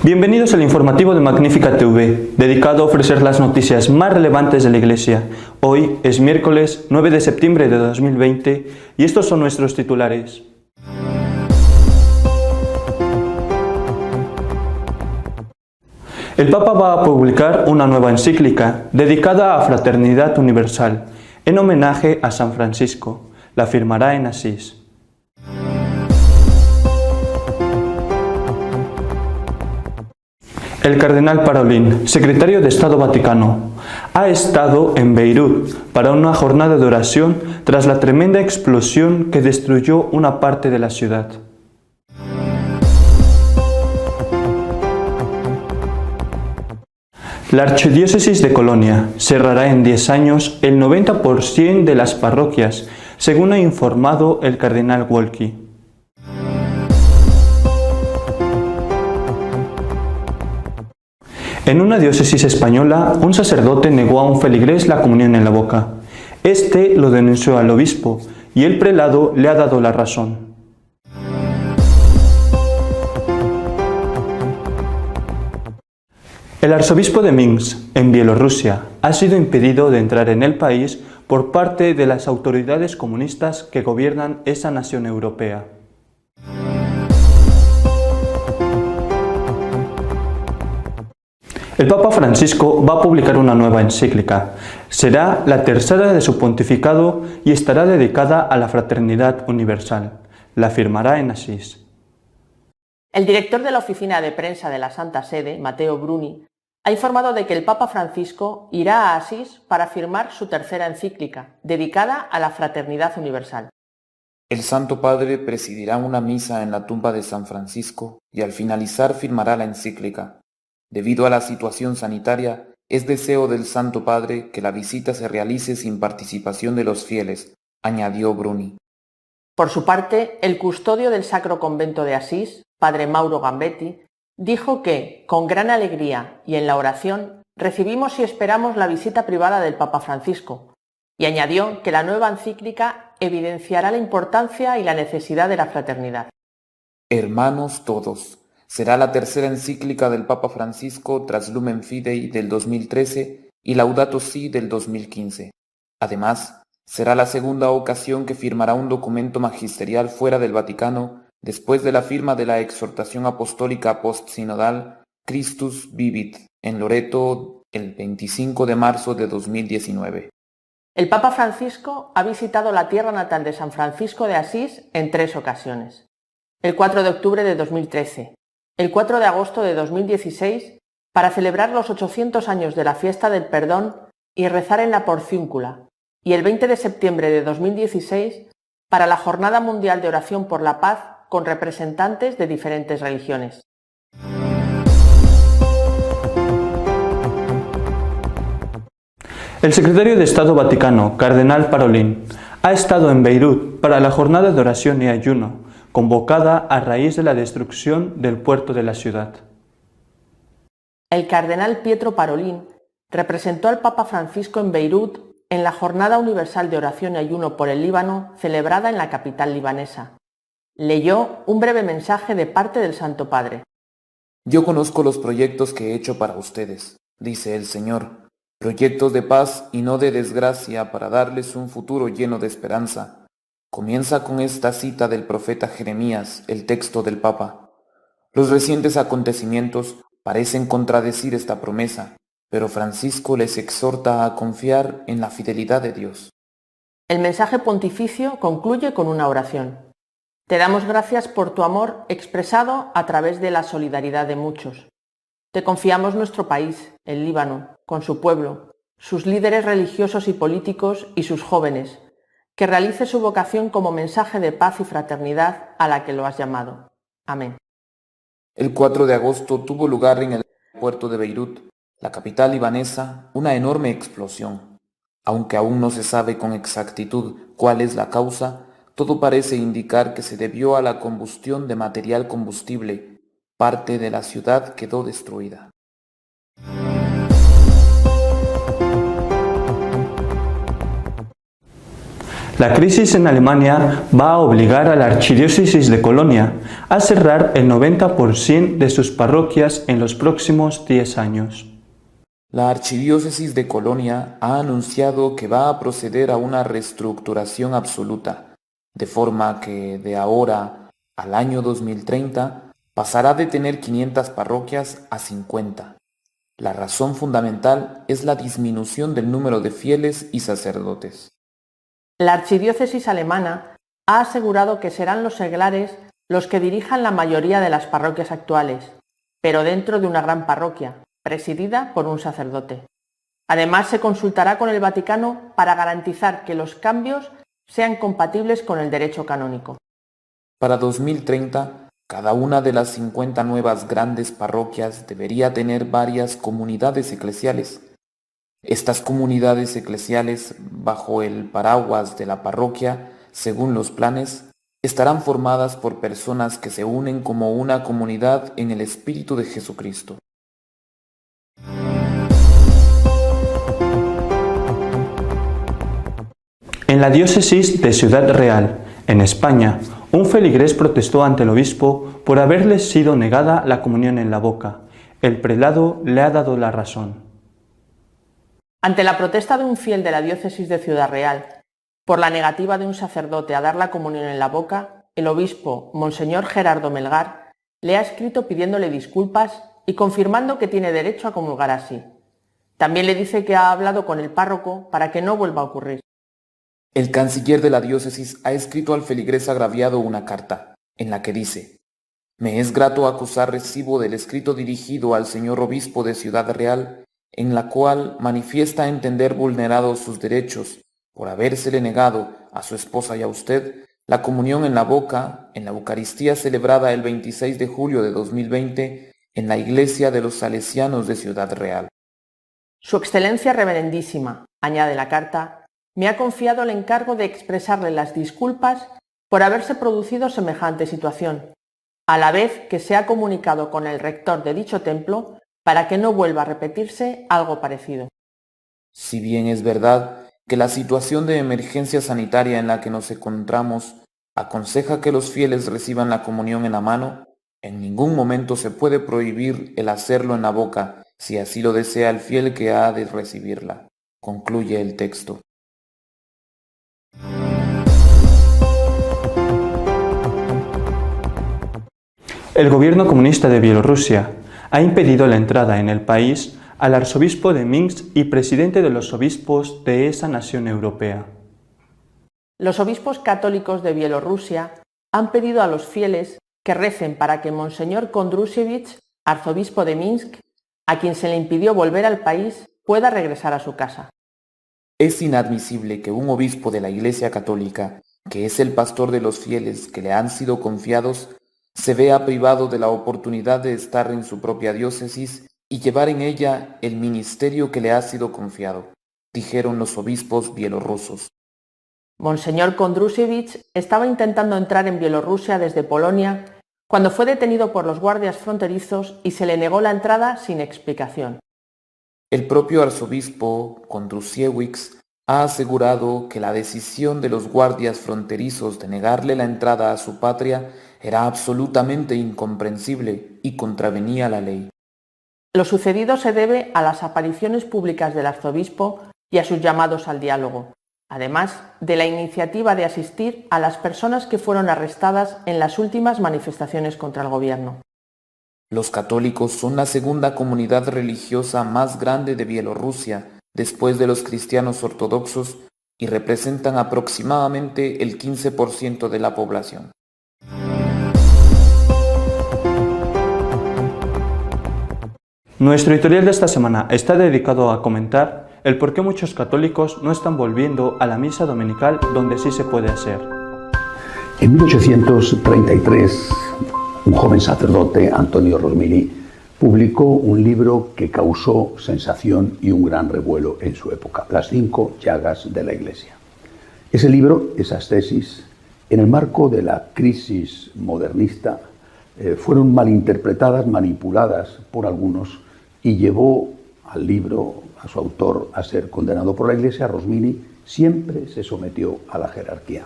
Bienvenidos al informativo de Magnífica TV, dedicado a ofrecer las noticias más relevantes de la Iglesia. Hoy es miércoles 9 de septiembre de 2020 y estos son nuestros titulares. El Papa va a publicar una nueva encíclica dedicada a Fraternidad Universal, en homenaje a San Francisco. La firmará en Asís. El cardenal Parolin, secretario de Estado Vaticano, ha estado en Beirut para una jornada de oración tras la tremenda explosión que destruyó una parte de la ciudad. La Archidiócesis de Colonia cerrará en 10 años el 90% de las parroquias, según ha informado el cardenal Wolki. En una diócesis española, un sacerdote negó a un feligrés la comunión en la boca. Este lo denunció al obispo y el prelado le ha dado la razón. El arzobispo de Minsk, en Bielorrusia, ha sido impedido de entrar en el país por parte de las autoridades comunistas que gobiernan esa nación europea. El Papa Francisco va a publicar una nueva encíclica. Será la tercera de su pontificado y estará dedicada a la fraternidad universal. La firmará en Asís. El director de la oficina de prensa de la Santa Sede, Matteo Bruni, ha informado de que el Papa Francisco irá a Asís para firmar su tercera encíclica, dedicada a la fraternidad universal. El Santo Padre presidirá una misa en la tumba de San Francisco y al finalizar firmará la encíclica. Debido a la situación sanitaria, es deseo del Santo Padre que la visita se realice sin participación de los fieles, añadió Bruni. Por su parte, el custodio del Sacro Convento de Asís, padre Mauro Gambetti, dijo que, con gran alegría y en la oración, recibimos y esperamos la visita privada del Papa Francisco, y añadió que la nueva encíclica evidenciará la importancia y la necesidad de la fraternidad. Hermanos todos. Será la tercera encíclica del Papa Francisco tras Lumen Fidei del 2013 y Laudato Si del 2015. Además, será la segunda ocasión que firmará un documento magisterial fuera del Vaticano después de la firma de la exhortación apostólica postsinodal Christus Vivit en Loreto el 25 de marzo de 2019. El Papa Francisco ha visitado la tierra natal de San Francisco de Asís en 3 ocasiones. El 4 de octubre de 2013, el 4 de agosto de 2016, para celebrar los 800 años de la fiesta del perdón y rezar en la Porciúncula, y el 20 de septiembre de 2016, para la Jornada Mundial de Oración por la Paz con representantes de diferentes religiones. El secretario de Estado Vaticano, cardenal Parolin, ha estado en Beirut para la jornada de oración y ayuno, convocada a raíz de la destrucción del puerto de la ciudad. El cardenal Pietro Parolin representó al Papa Francisco en Beirut en la Jornada Universal de Oración y Ayuno por el Líbano celebrada en la capital libanesa. Leyó un breve mensaje de parte del Santo Padre. Yo conozco los proyectos que he hecho para ustedes, dice el Señor, proyectos de paz y no de desgracia para darles un futuro lleno de esperanza. Comienza con esta cita del profeta Jeremías, el texto del Papa. Los recientes acontecimientos parecen contradecir esta promesa, pero Francisco les exhorta a confiar en la fidelidad de Dios. El mensaje pontificio concluye con una oración. Te damos gracias por tu amor expresado a través de la solidaridad de muchos. Te confiamos nuestro país, el Líbano, con su pueblo, sus líderes religiosos y políticos y sus jóvenes, que realice su vocación como mensaje de paz y fraternidad a la que lo has llamado. Amén. El 4 de agosto tuvo lugar en el puerto de Beirut, la capital libanesa, una enorme explosión. Aunque aún no se sabe con exactitud cuál es la causa, todo parece indicar que se debió a la combustión de material combustible. Parte de la ciudad quedó destruida. La crisis en Alemania va a obligar a la Archidiócesis de Colonia a cerrar el 90% de sus parroquias en los próximos 10 años. La Archidiócesis de Colonia ha anunciado que va a proceder a una reestructuración absoluta, de forma que de ahora al año 2030 pasará de tener 500 parroquias a 50. La razón fundamental es la disminución del número de fieles y sacerdotes. La archidiócesis alemana ha asegurado que serán los seglares los que dirijan la mayoría de las parroquias actuales, pero dentro de una gran parroquia, presidida por un sacerdote. Además, se consultará con el Vaticano para garantizar que los cambios sean compatibles con el derecho canónico. Para 2030, cada una de las 50 nuevas grandes parroquias debería tener varias comunidades eclesiales. Estas comunidades eclesiales, bajo el paraguas de la parroquia, según los planes, estarán formadas por personas que se unen como una comunidad en el Espíritu de Jesucristo. En la diócesis de Ciudad Real, en España, un feligrés protestó ante el obispo por haberle sido negada la comunión en la boca. El prelado le ha dado la razón. Ante la protesta de un fiel de la diócesis de Ciudad Real por la negativa de un sacerdote a dar la comunión en la boca, el obispo, Monseñor Gerardo Melgar, le ha escrito pidiéndole disculpas y confirmando que tiene derecho a comulgar así. También le dice que ha hablado con el párroco para que no vuelva a ocurrir. El canciller de la diócesis ha escrito al feligrés agraviado una carta, en la que dice: «Me es grato acusar recibo del escrito dirigido al señor obispo de Ciudad Real, en la cual manifiesta entender vulnerados sus derechos por habérsele negado a su esposa y a usted la comunión en la boca en la Eucaristía celebrada el 26 de julio de 2020 en la Iglesia de los Salesianos de Ciudad Real». Su excelencia reverendísima, añade la carta, me ha confiado el encargo de expresarle las disculpas por haberse producido semejante situación, a la vez que se ha comunicado con el rector de dicho templo para que no vuelva a repetirse algo parecido. Si bien es verdad que la situación de emergencia sanitaria en la que nos encontramos aconseja que los fieles reciban la comunión en la mano, en ningún momento se puede prohibir el hacerlo en la boca si así lo desea el fiel que ha de recibirla, concluye el texto. El gobierno comunista de Bielorrusia ha impedido la entrada en el país al arzobispo de Minsk y presidente de los obispos de esa nación europea. Los obispos católicos de Bielorrusia han pedido a los fieles que recen para que Monseñor Kondrusiewicz, arzobispo de Minsk, a quien se le impidió volver al país, pueda regresar a su casa. Es inadmisible que un obispo de la Iglesia Católica, que es el pastor de los fieles que le han sido confiados, se vea privado de la oportunidad de estar en su propia diócesis y llevar en ella el ministerio que le ha sido confiado, dijeron los obispos bielorrusos. Monseñor Kondrusiewicz estaba intentando entrar en Bielorrusia desde Polonia cuando fue detenido por los guardias fronterizos y se le negó la entrada sin explicación. El propio arzobispo Kondrusiewicz ha asegurado que la decisión de los guardias fronterizos de negarle la entrada a su patria era absolutamente incomprensible y contravenía la ley. Lo sucedido se debe a las apariciones públicas del arzobispo y a sus llamados al diálogo, además de la iniciativa de asistir a las personas que fueron arrestadas en las últimas manifestaciones contra el gobierno. Los católicos son la segunda comunidad religiosa más grande de Bielorrusia después de los cristianos ortodoxos y representan aproximadamente el 15% de la población. Nuestro editorial de esta semana está dedicado a comentar el por qué muchos católicos no están volviendo a la misa dominical donde sí se puede hacer. En 1833, un joven sacerdote, Antonio Rosmini, publicó un libro que causó sensación y un gran revuelo en su época, Las 5 llagas de la Iglesia. Ese libro, esas tesis, en el marco de la crisis modernista, fueron malinterpretadas, manipuladas por algunos y llevó al libro, a su autor, a ser condenado por la Iglesia, Rosmini, siempre se sometió a la jerarquía.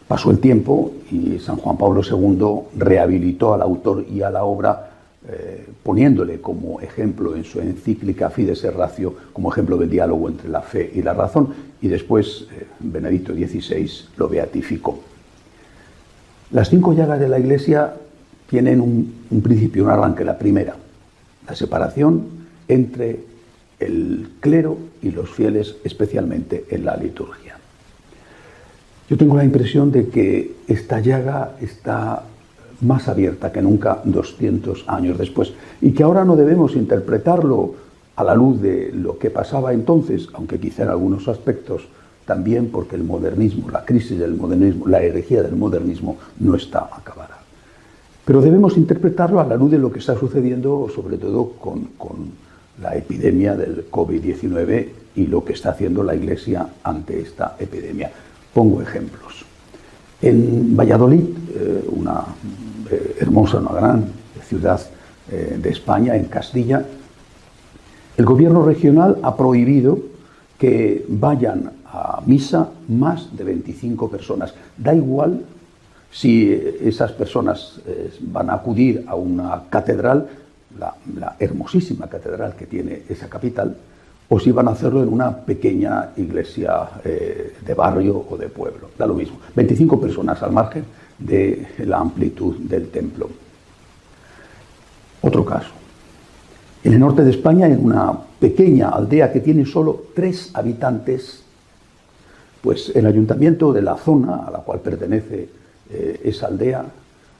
Pasó el tiempo y San Juan Pablo II rehabilitó al autor y a la obra, poniéndole como ejemplo en su encíclica Fides et Ratio, como ejemplo del diálogo entre la fe y la razón, y después Benedicto XVI lo beatificó. Las 5 llagas de la Iglesia tienen un principio, un arranque. La primera, la separación entre el clero y los fieles, especialmente en la liturgia. Yo tengo la impresión de que esta llaga está más abierta que nunca 200 años después, y que ahora no debemos interpretarlo a la luz de lo que pasaba entonces, aunque quizá en algunos aspectos también, porque el modernismo, la crisis del modernismo, la herejía del modernismo no está acabada. Pero debemos interpretarlo a la luz de lo que está sucediendo, sobre todo con la epidemia del COVID-19 y lo que está haciendo la Iglesia ante esta epidemia. Pongo ejemplos. En Valladolid, una hermosa, una gran ciudad de España, en Castilla, el gobierno regional ha prohibido que vayan a misa más de 25 personas. Da igual si esas personas van a acudir a una catedral, la hermosísima catedral que tiene esa capital, o si van a hacerlo en una pequeña iglesia de barrio o de pueblo. Da lo mismo. 25 personas al margen de la amplitud del templo. Otro caso. En el norte de España, en una pequeña aldea que tiene solo 3 habitantes, pues el ayuntamiento de la zona a la cual pertenece esa aldea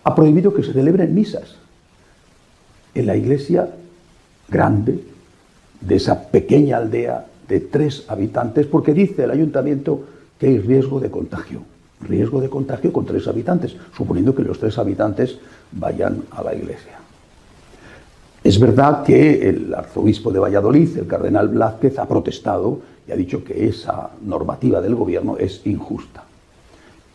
ha prohibido que se celebren misas en la iglesia grande de esa pequeña aldea de 3 habitantes, porque dice el ayuntamiento que hay riesgo de contagio con 3 habitantes, suponiendo que los 3 habitantes vayan a la iglesia. Es verdad que el arzobispo de Valladolid, el cardenal Blázquez, ha protestado y ha dicho que esa normativa del gobierno es injusta.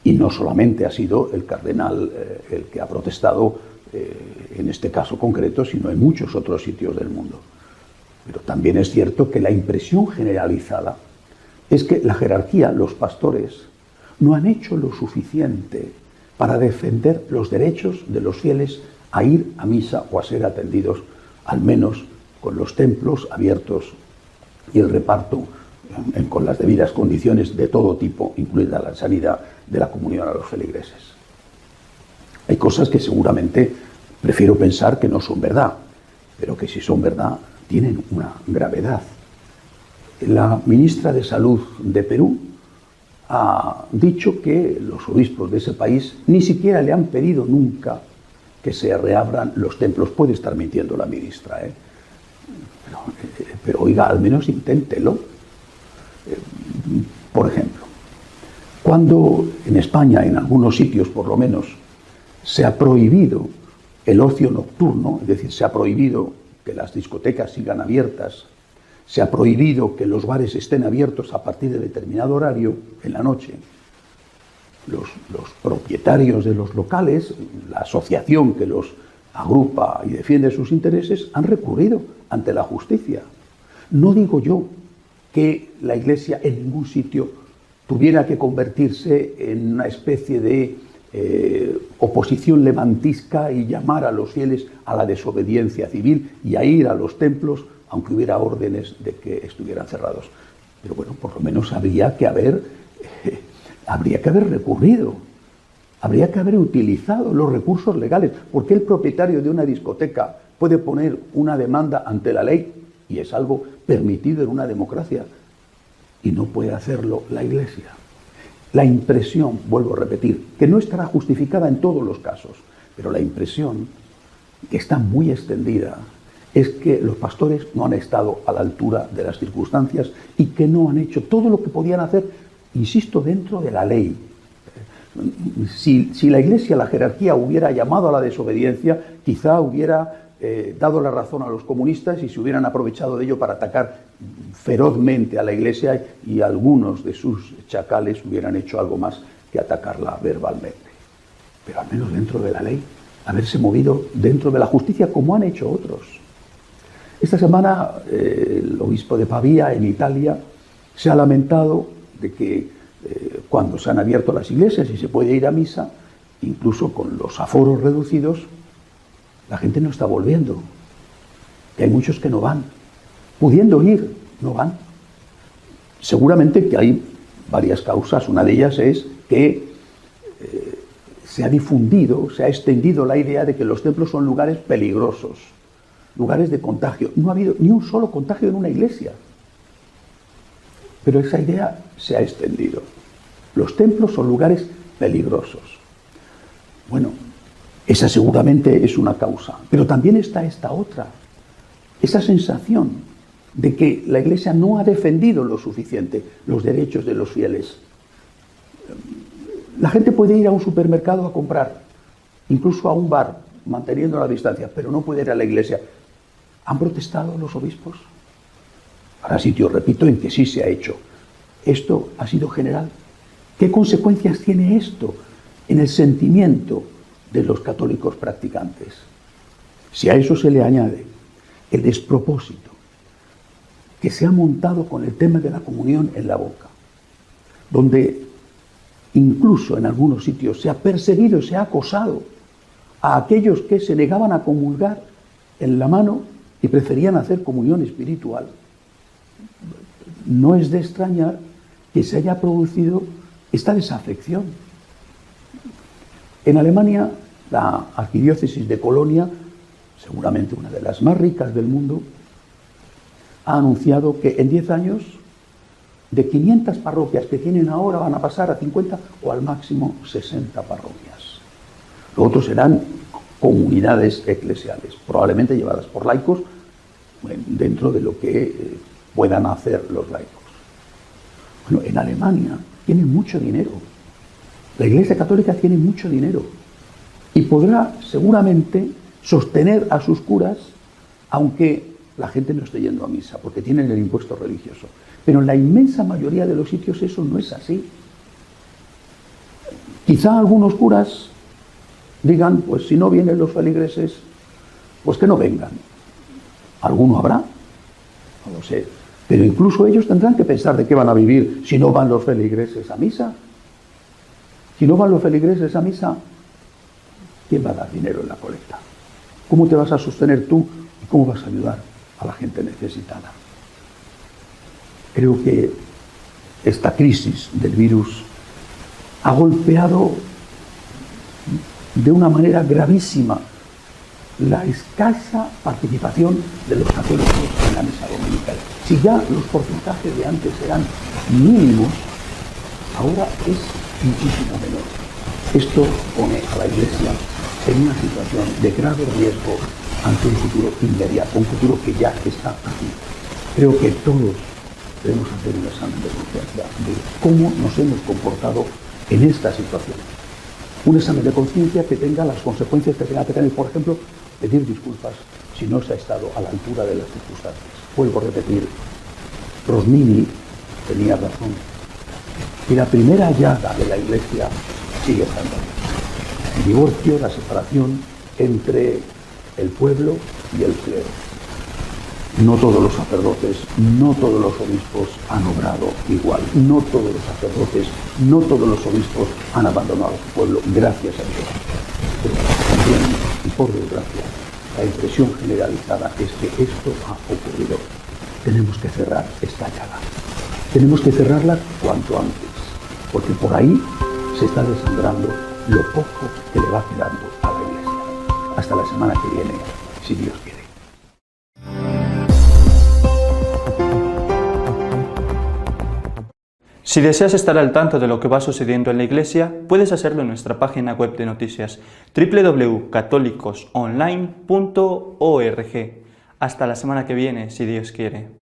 Y no solamente ha sido el cardenal el que ha protestado en este caso concreto, sino en muchos otros sitios del mundo. Pero también es cierto que la impresión generalizada es que la jerarquía, los pastores, no han hecho lo suficiente para defender los derechos de los fieles a ir a misa o a ser atendidos, al menos con los templos abiertos y el reparto con las debidas condiciones de todo tipo, incluida la sanidad de la comunión a los feligreses. Hay cosas que seguramente prefiero pensar que no son verdad, pero que si son verdad tienen una gravedad. La ministra de Salud de Perú ha dicho que los obispos de ese país ni siquiera le han pedido nunca que se reabran los templos. Puede estar mintiendo la ministra, pero oiga, al menos inténtelo. Por ejemplo, cuando en España, en algunos sitios por lo menos, se ha prohibido el ocio nocturno, es decir, se ha prohibido que las discotecas sigan abiertas, se ha prohibido que los bares estén abiertos a partir de determinado horario en la noche, los propietarios de los locales, la asociación que los agrupa y defiende sus intereses, han recurrido ante la justicia. No digo yo que la Iglesia en ningún sitio tuviera que convertirse en una especie de oposición levantisca y llamar a los fieles a la desobediencia civil y a ir a los templos, aunque hubiera órdenes de que estuvieran cerrados. Pero bueno, por lo menos habría que haber recurrido, habría que haber utilizado los recursos legales. ¿Por qué el propietario de una discoteca puede poner una demanda ante la ley, y es algo permitido en una democracia, y no puede hacerlo la Iglesia? La impresión, vuelvo a repetir, que no estará justificada en todos los casos, pero la impresión, que está muy extendida, es que los pastores no han estado a la altura de las circunstancias y que no han hecho todo lo que podían hacer, insisto, dentro de la ley. Si la Iglesia, la jerarquía, hubiera llamado a la desobediencia, quizá hubiera dado la razón a los comunistas y se hubieran aprovechado de ello para atacar ferozmente a la Iglesia, y algunos de sus chacales hubieran hecho algo más que atacarla verbalmente. Pero al menos dentro de la ley, haberse movido dentro de la justicia como han hecho otros. Esta semana el obispo de Pavía, en Italia, se ha lamentado de que cuando se han abierto las iglesias y se puede ir a misa, incluso con los aforos reducidos, la gente no está volviendo. Que hay muchos que no van. Pudiendo ir, no van. Seguramente que hay varias causas. Una de ellas es que se ha difundido, se ha extendido la idea de que los templos son lugares peligrosos, lugares de contagio. No ha habido ni un solo contagio en una iglesia. Pero esa idea se ha extendido. Los templos son lugares peligrosos. Bueno, esa seguramente es una causa. Pero también está esta otra. Esa sensación de que la Iglesia no ha defendido lo suficiente los derechos de los fieles. La gente puede ir a un supermercado a comprar, incluso a un bar, manteniendo la distancia, pero no puede ir a la Iglesia. ¿Han protestado los obispos? Habrá sitios, repito, en que sí se ha hecho. Esto ha sido general. ¿Qué consecuencias tiene esto en el sentimiento de los católicos practicantes? Si a eso se le añade el despropósito que se ha montado con el tema de la comunión en la boca, donde incluso en algunos sitios se ha perseguido y se ha acosado a aquellos que se negaban a comulgar en la mano y preferían hacer comunión espiritual, no es de extrañar que se haya producido esta desafección. En Alemania, la arquidiócesis de Colonia, seguramente una de las más ricas del mundo, ha anunciado que en 10 años, de 500 parroquias que tienen ahora, van a pasar a 50 o al máximo 60 parroquias. Lo otro serán comunidades eclesiales, probablemente llevadas por laicos, dentro de lo que puedan hacer los laicos. Bueno, en Alemania tienen mucho dinero. La Iglesia Católica tiene mucho dinero y podrá seguramente sostener a sus curas, aunque la gente no esté yendo a misa, porque tienen el impuesto religioso. Pero en la inmensa mayoría de los sitios eso no es así. Quizá algunos curas digan, pues si no vienen los feligreses, pues que no vengan. Alguno habrá, no lo sé. Pero incluso ellos tendrán que pensar de qué van a vivir si no van los feligreses a misa. Si no van los feligreses a misa, ¿quién va a dar dinero en la colecta? ¿Cómo te vas a sostener tú y cómo vas a ayudar a la gente necesitada? Creo que esta crisis del virus ha golpeado de una manera gravísima la escasa participación de los católicos en la misa dominical. Si ya los porcentajes de antes eran mínimos, ahora es muchísimo menor. Esto pone a la Iglesia en una situación de grave riesgo ante un futuro inmediato, un futuro que ya está aquí. Creo que todos debemos hacer un examen de conciencia de cómo nos hemos comportado en esta situación. Un examen de conciencia que tenga las consecuencias que tenga que tener, por ejemplo, pedir disculpas si no se ha estado a la altura de las circunstancias. Vuelvo a repetir, Rosmini tenía razón. Y la primera llaga de la Iglesia sigue estando ahí. El divorcio, la separación entre el pueblo y el clero. No todos los sacerdotes, no todos los obispos han obrado igual. No todos los sacerdotes, no todos los obispos han abandonado a su pueblo, gracias a Dios. Pero también, y por desgracia, la impresión generalizada es que esto ha ocurrido. Tenemos que cerrar esta llaga. Tenemos que cerrarla cuanto antes, porque por ahí se está desangrando lo poco que le va quedando a la Iglesia. Hasta la semana que viene, si Dios quiere. Si deseas estar al tanto de lo que va sucediendo en la Iglesia, puedes hacerlo en nuestra página web de noticias www.católicosonline.org. Hasta la semana que viene, si Dios quiere.